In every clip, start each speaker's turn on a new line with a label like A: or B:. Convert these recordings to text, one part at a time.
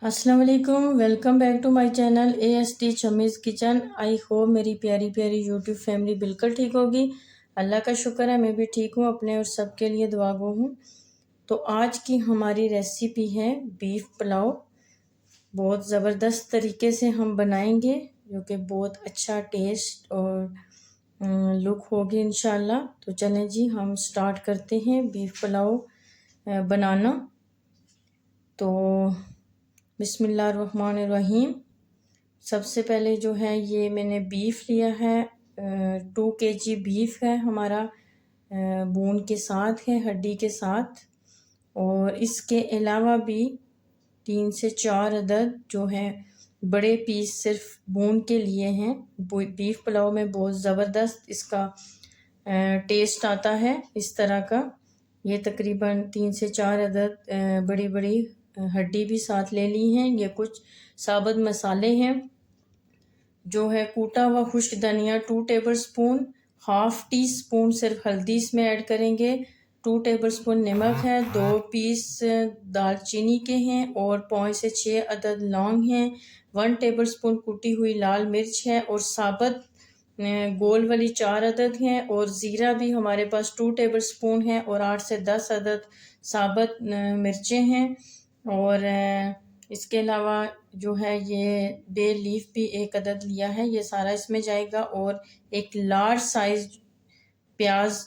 A: अस्सलाम वालेकुम। Welcome back to my channel AST Shamee's kitchen. I hope मेरी प्यारी प्यारी यूट्यूब फैमिली बिल्कुल ठीक होगी। अल्लाह का शुक्र है मैं भी ठीक हूँ। अपने और सबके लिए दुआ गो हूँ। तो आज की हमारी रेसिपी है बीफ पुलाव। बहुत ज़बरदस्त तरीके से हम बनाएंगे, जो कि बहुत अच्छा टेस्ट और लुक होगी इंशाल्लाह। तो चलें जी, हम स्टार्ट करते हैं बीफ पुलाव बनाना। तो बिस्मिल्लाहिर्रहमानिर्रहीम। सबसे पहले जो है ये मैंने बीफ लिया है, 2 kg बीफ है हमारा, बोन के साथ है, हड्डी के साथ। और इसके अलावा भी 3 से 4 अदद जो है बड़े पीस सिर्फ बोन के लिए हैं। बीफ पुलाव में बहुत ज़बरदस्त इसका टेस्ट आता है इस तरह का। ये तकरीबन 3 से 4 अदद बड़ी बड़ी हड्डी भी साथ ले ली हैं। ये कुछ साबुत मसाले हैं, जो है कूटा हुआ खुश्क धनिया 2 table spoon, half tea spoon सिर्फ हल्दी इसमें ऐड करेंगे, 2 टेबल स्पून नमक है, 2 पीस दालचीनी के हैं और 5 से 6 अदद लौंग हैं, 1 टेबल स्पून कुटी हुई लाल मिर्च है और साबुत गोल वाली 4 अदद हैं। और ज़ीरा भी हमारे पास 2 टेबल स्पून है और 8 से 10 अदद साबुत मिर्चें हैं। और इसके अलावा जो है ये बे लीफ भी 1 अदद लिया है, ये सारा इसमें जाएगा। और एक लार्ज साइज प्याज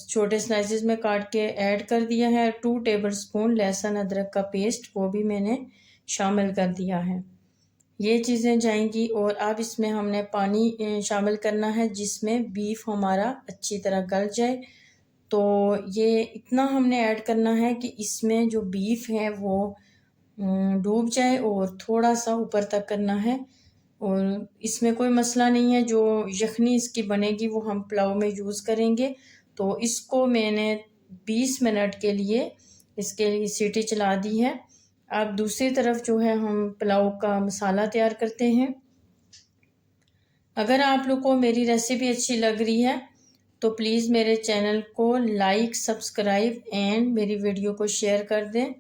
A: छोटे स्लाइसेस में काट के ऐड कर दिया है। 2 टेबल स्पून लहसुन अदरक का पेस्ट वो भी मैंने शामिल कर दिया है। ये चीज़ें जाएंगी। और अब इसमें हमने पानी शामिल करना है, जिसमें बीफ हमारा अच्छी तरह गल जाए। तो ये इतना हमने ऐड करना है कि इसमें जो बीफ है वो डूब जाए और थोड़ा सा ऊपर तक करना है। और इसमें कोई मसला नहीं है, जो यखनी इसकी बनेगी वो हम पुलाव में यूज़ करेंगे। तो इसको मैंने 20 मिनट के लिए इसके लिए सीटी चला दी है। अब दूसरी तरफ जो है हम पुलाव का मसाला तैयार करते हैं। अगर आप लोग को मेरी रेसिपी अच्छी लग रही है तो प्लीज़ मेरे चैनल को लाइक, सब्सक्राइब एंड मेरी वीडियो को शेयर कर दें।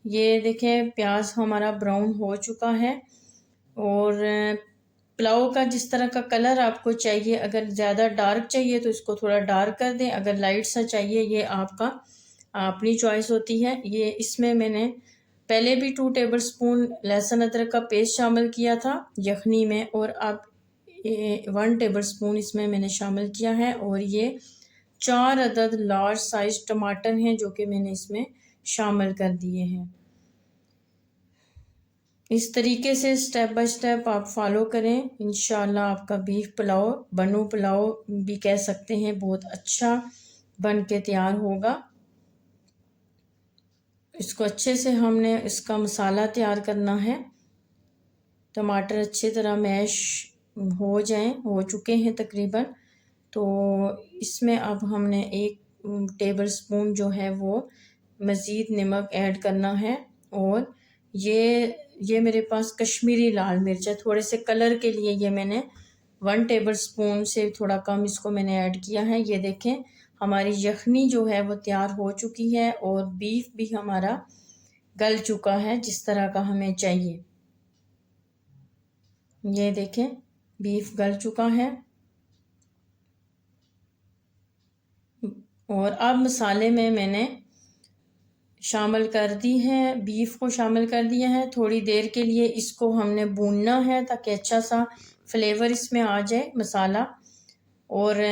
A: ये देखें प्याज हमारा ब्राउन हो चुका है। और पुलाव का जिस तरह का कलर आपको चाहिए, अगर ज़्यादा डार्क चाहिए तो इसको थोड़ा डार्क कर दें, अगर लाइट सा चाहिए ये आपका अपनी चॉइस होती है। ये इसमें मैंने पहले भी 2 टेबल स्पून लहसुन अदरक का पेस्ट शामिल किया था यखनी में, और अब 1 टेबल स्पून इसमें मैंने शामिल किया है। और ये 4 अदद लार्ज साइज टमाटर हैं जो कि मैंने इसमें शामिल कर दिए हैं। इस तरीके से स्टेप बाय स्टेप आप फॉलो करें, इंशाल्लाह आपका बीफ पुलाव, बनू पुलाव भी कह सकते हैं, बहुत अच्छा बन के तैयार होगा। इसको अच्छे से हमने इसका मसाला तैयार करना है। टमाटर अच्छी तरह मैश हो चुके हैं तकरीबन। तो इसमें अब हमने 1 टेबल स्पून जो है वो मज़ीद नमक ऐड करना है। और ये मेरे पास कश्मीरी लाल मिर्च है, थोड़े से कलर के लिए ये मैंने 1 टेबल स्पून से थोड़ा कम इसको मैंने ऐड किया है। ये देखें हमारी यखनी जो है वो तैयार हो चुकी है और बीफ भी हमारा गल चुका है जिस तरह का हमें चाहिए। ये देखें बीफ गल चुका है। और अब मसाले में मैंने शामिल कर दी है, बीफ को शामिल कर दिया है। थोड़ी देर के लिए इसको हमने भूनना है ताकि अच्छा सा फ्लेवर इसमें आ जाए मसाला। और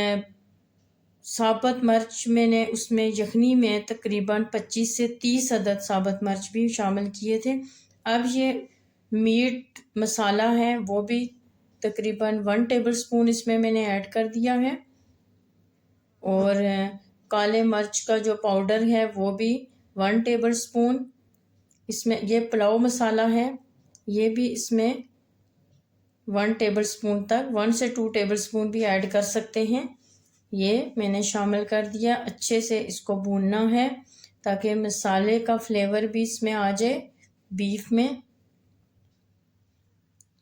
A: साबुत मिर्च मैंने उसमें यखनी में तकरीबन 25 से 30 अदद साबुत मिर्च भी शामिल किए थे। अब ये मीट मसाला है वो भी तकरीबन 1 टेबल स्पून इसमें मैंने ऐड कर दिया है। और काले मिर्च का जो पाउडर है वो भी 1 टेबल स्पून इसमें। ये पुलाव मसाला है, ये भी इसमें 1 टेबल स्पून तक, 1 से 2 टेबल स्पून भी ऐड कर सकते हैं। ये मैंने शामिल कर दिया। अच्छे से इसको भूनना है ताकि मसाले का फ्लेवर भी इसमें आ जाए बीफ में।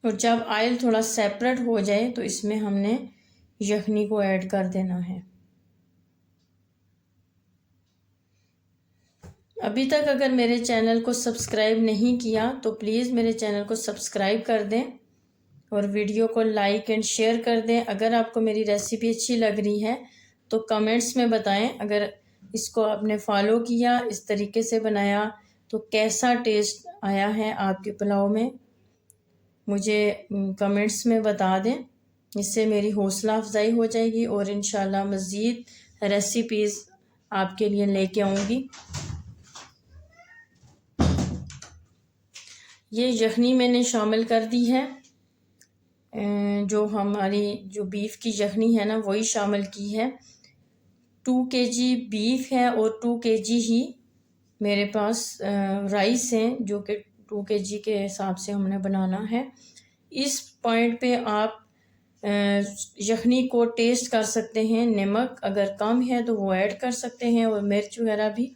A: और जब ऑयल थोड़ा सेपरेट हो जाए तो इसमें हमने यखनी को ऐड कर देना है। अभी तक अगर मेरे चैनल को सब्सक्राइब नहीं किया तो प्लीज़ मेरे चैनल को सब्सक्राइब कर दें और वीडियो को लाइक एंड शेयर कर दें। अगर आपको मेरी रेसिपी अच्छी लग रही है तो कमेंट्स में बताएं। अगर इसको आपने फॉलो किया, इस तरीके से बनाया, तो कैसा टेस्ट आया है आपके पुलाव में, मुझे कमेंट्स में बता दें। इससे मेरी हौसला अफजाई हो जाएगी और इंशाल्लाह मज़ीद रेसिपीज़ आपके लिए लेके आऊँगी। ये यखनी मैंने शामिल कर दी है, जो हमारी जो बीफ की यखनी है ना वही शामिल की है। 2 kg बीफ है और 2 kg ही मेरे पास राइस हैं, जो कि 2 kg के हिसाब से हमने बनाना है। इस पॉइंट पे आप यखनी को टेस्ट कर सकते हैं। नमक अगर कम है तो वो ऐड कर सकते हैं और मिर्च वगैरह भी।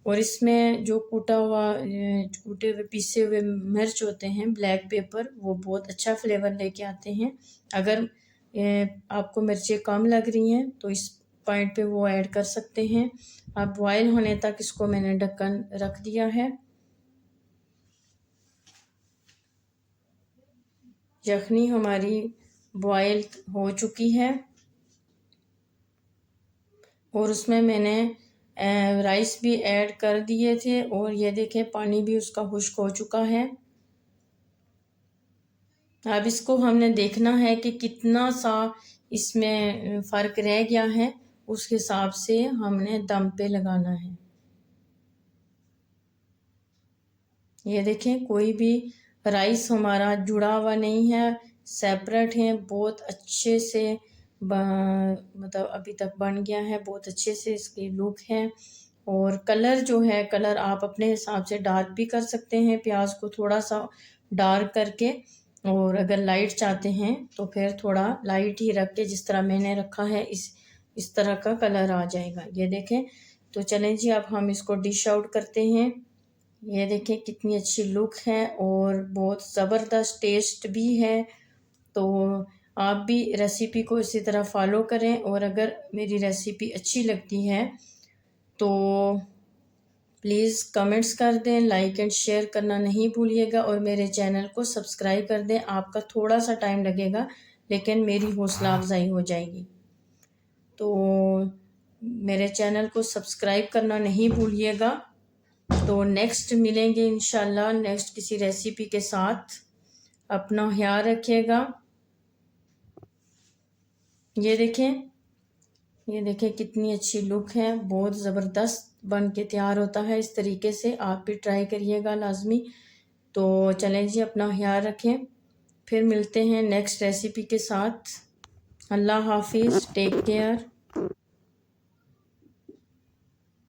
A: और इसमें जो कूटे हुए पीसे हुए मिर्च होते हैं, ब्लैक पेपर, वो बहुत अच्छा फ्लेवर लेके आते हैं। अगर आपको मिर्चें कम लग रही हैं तो इस पॉइंट पे वो ऐड कर सकते हैं। अब बॉयल होने तक इसको मैंने ढक्कन रख दिया है। यखनी हमारी बॉयल हो चुकी है और उसमें मैंने राइस भी ऐड कर दिए थे और ये देखें पानी भी उसका खुश्क हो चुका है। अब इसको हमने देखना है कि कितना सा इसमें फ़र्क रह गया है, उस हिसाब से हमने दम पे लगाना है। ये देखें कोई भी राइस हमारा जुड़ा हुआ नहीं है, सेपरेट है, बहुत अच्छे से मतलब अभी तक बन गया है, बहुत अच्छे से इसकी लुक है। और कलर जो है, कलर आप अपने हिसाब से डार्क भी कर सकते हैं, प्याज को थोड़ा सा डार्क करके, और अगर लाइट चाहते हैं तो फिर थोड़ा लाइट ही रख के, जिस तरह मैंने रखा है इस तरह का कलर आ जाएगा। ये देखें। तो चलें जी, अब हम इसको डिश आउट करते हैं। ये देखें कितनी अच्छी लुक है और बहुत ज़बरदस्त टेस्ट भी है। तो आप भी रेसिपी को इसी तरह फॉलो करें और अगर मेरी रेसिपी अच्छी लगती है तो प्लीज़ कमेंट्स कर दें, लाइक एंड शेयर करना नहीं भूलिएगा और मेरे चैनल को सब्सक्राइब कर दें। आपका थोड़ा सा टाइम लगेगा लेकिन मेरी हौसला अफजाई हो जाएगी। तो मेरे चैनल को सब्सक्राइब करना नहीं भूलिएगा। तो नेक्स्ट मिलेंगे इंशाल्लाह नेक्स्ट किसी रेसिपी के साथ। अपना ख्याल रखिएगा। ये देखें कितनी अच्छी लुक है, बहुत ज़बरदस्त बन के तैयार होता है। इस तरीके से आप भी ट्राई करिएगा लाजमी। तो चलें जी, अपना ख्याल रखें, फिर मिलते हैं नेक्स्ट रेसिपी के साथ। अल्लाह हाफिज़, टेक केयर।